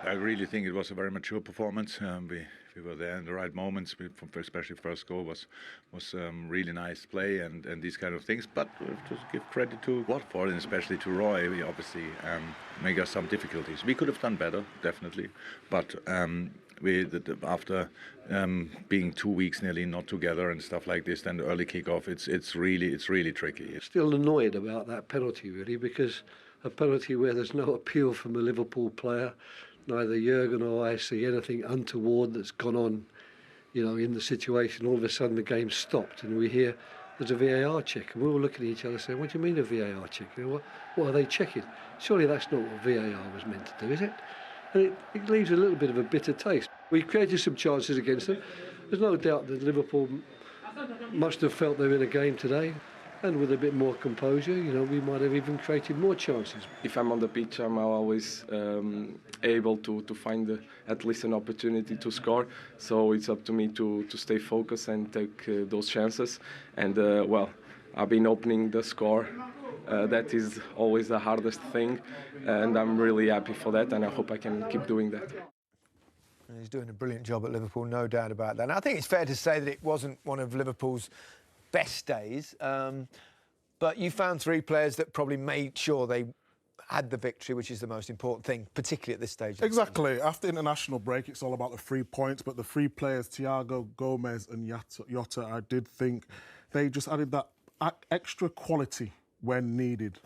I really think it was a very mature performance. We were there in the right moments. Especially first goal was really nice play and these kind of things. But we have to give credit to Watford and especially to Roy. We obviously make us some difficulties. We could have done better, definitely. But after being 2 weeks nearly not together and stuff like this, then the early kickoff, it's really tricky. Still annoyed about that penalty really, because a penalty where there's no appeal from a Liverpool player. Neither Jurgen or I see anything untoward that's gone on, in the situation. All of a sudden the game stopped and we hear there's a VAR check, and we were looking at each other saying, "What do you mean a VAR check? What are they checking? Surely that's not what VAR was meant to do, is it?" And it leaves a little bit of a bitter taste. We created some chances against them. There's no doubt that Liverpool must have felt they're in a game today. And with a bit more composure, we might have even created more chances. If I'm on the pitch, I'm always able to find at least an opportunity to score. So it's up to me to stay focused and take those chances. And well, I've been opening the score. That is always the hardest thing, and I'm really happy for that. And I hope I can keep doing that. He's doing a brilliant job at Liverpool, no doubt about that. And I think it's fair to say that it wasn't one of Liverpool's best days, but you found 3 players that probably made sure they had the victory, which is the most important thing, particularly at this stage. Exactly. After international break, it's all about the 3 points, but the 3 players, Thiago, Gomez and Jota, I did think they just added that extra quality when needed.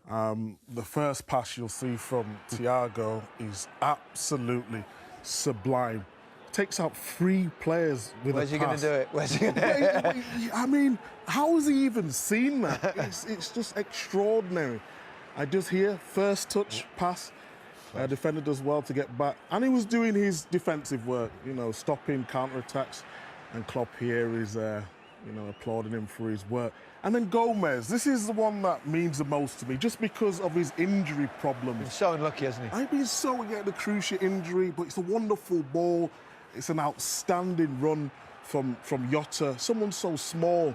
Yeah. The first pass you'll see from Thiago is absolutely sublime. Takes out 3 players with Where's a he pass. going to do it? Where's he going to I mean, how has he even seen that? It's just extraordinary. I just hear first touch pass. Defender does well to get back, and he was doing his defensive work, stopping counter-attacks. And Klopp here is, applauding him for his work. And then Gomez, this is the one that means the most to me, just because of his injury problems. He's so unlucky, hasn't he? I've been so the cruciate injury, but it's a wonderful ball. It's an outstanding run from Jota. Someone so small,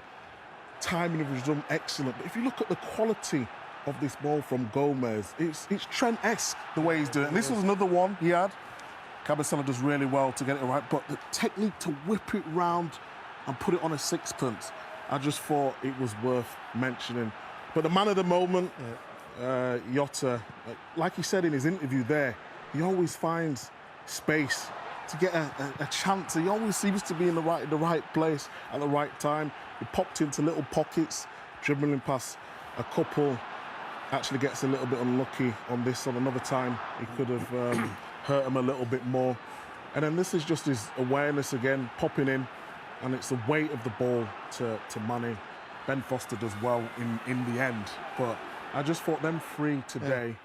timing of his run excellent. But if you look at the quality of this ball from Gomez, it's Trent-esque the way he's doing it. And this was another one he had. Cabecella does really well to get it right, but the technique to whip it round and put it on a sixpence, I just thought it was worth mentioning. But the man of the moment, Jota, like he said in his interview there, he always finds space to get a chance. He always seems to be in the right place at the right time. He popped into little pockets, dribbling past a couple. Actually gets a little bit unlucky on this. On another time, he could have hurt him a little bit more. And then this is just his awareness again, popping in, and it's the weight of the ball to Mane. Ben Foster does well in the end, but I just thought them 3 today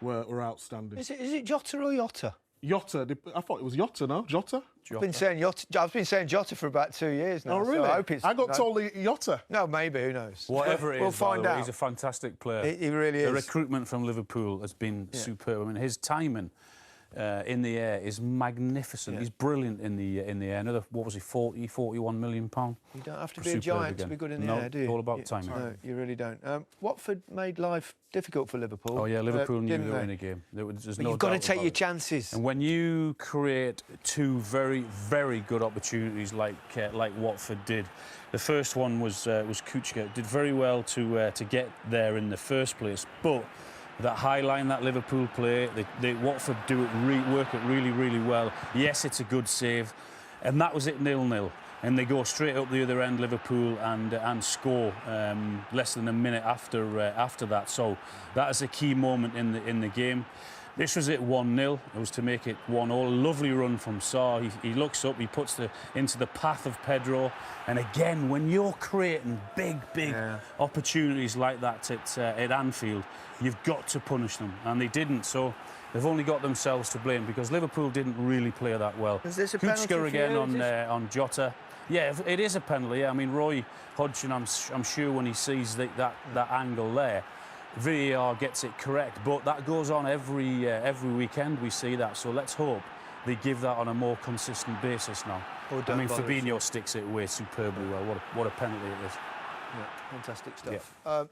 were outstanding. Is it Jota or Jota? Jota, I thought it was Jota, no? Jota? I've been saying Jota. I've been saying Jota for about 2 years now. Oh, really? So I got told Jota. No, maybe, who knows? Whatever it is, we'll find out. He's a fantastic player. He really is. The recruitment from Liverpool has been superb. I mean, his timing in the air is magnificent. He's brilliant in the air. Another, what was he, 41 million £40 You don't have to be a giant to be good in the air, do you? All about timing. No, you really don't. Watford made life difficult for Liverpool. Oh yeah, Liverpool knew they were in a game. There's no you've got to doubt take about your it. chances. And when you create 2 very, very good opportunities like Watford did, the first one was Kuchka. Did very well to get there in the first place, but that high line that Liverpool play, Watford work it really, really well. Yes, it's a good save, and that was it 0-0. And they go straight up the other end, Liverpool, and score less than a minute after that. So that is a key moment in the game. This was it 1-0. It was to make it 1-1. Lovely run from Sarr. He looks up, he puts into the path of Pedro. And again, when you're creating big opportunities like that at Anfield, you've got to punish them. And they didn't. So they've only got themselves to blame because Liverpool didn't really play that well. Is this a penalty Kuchka again on Jota. Yeah, it is a penalty. Yeah. I mean, Roy Hodgson, I'm sure when he sees that angle there, VAR gets it correct, but that goes on every weekend. We see that, so let's hope they give that on a more consistent basis now. I mean, Fabinho sticks it away superbly well. What a penalty it is. Yeah, fantastic stuff. So.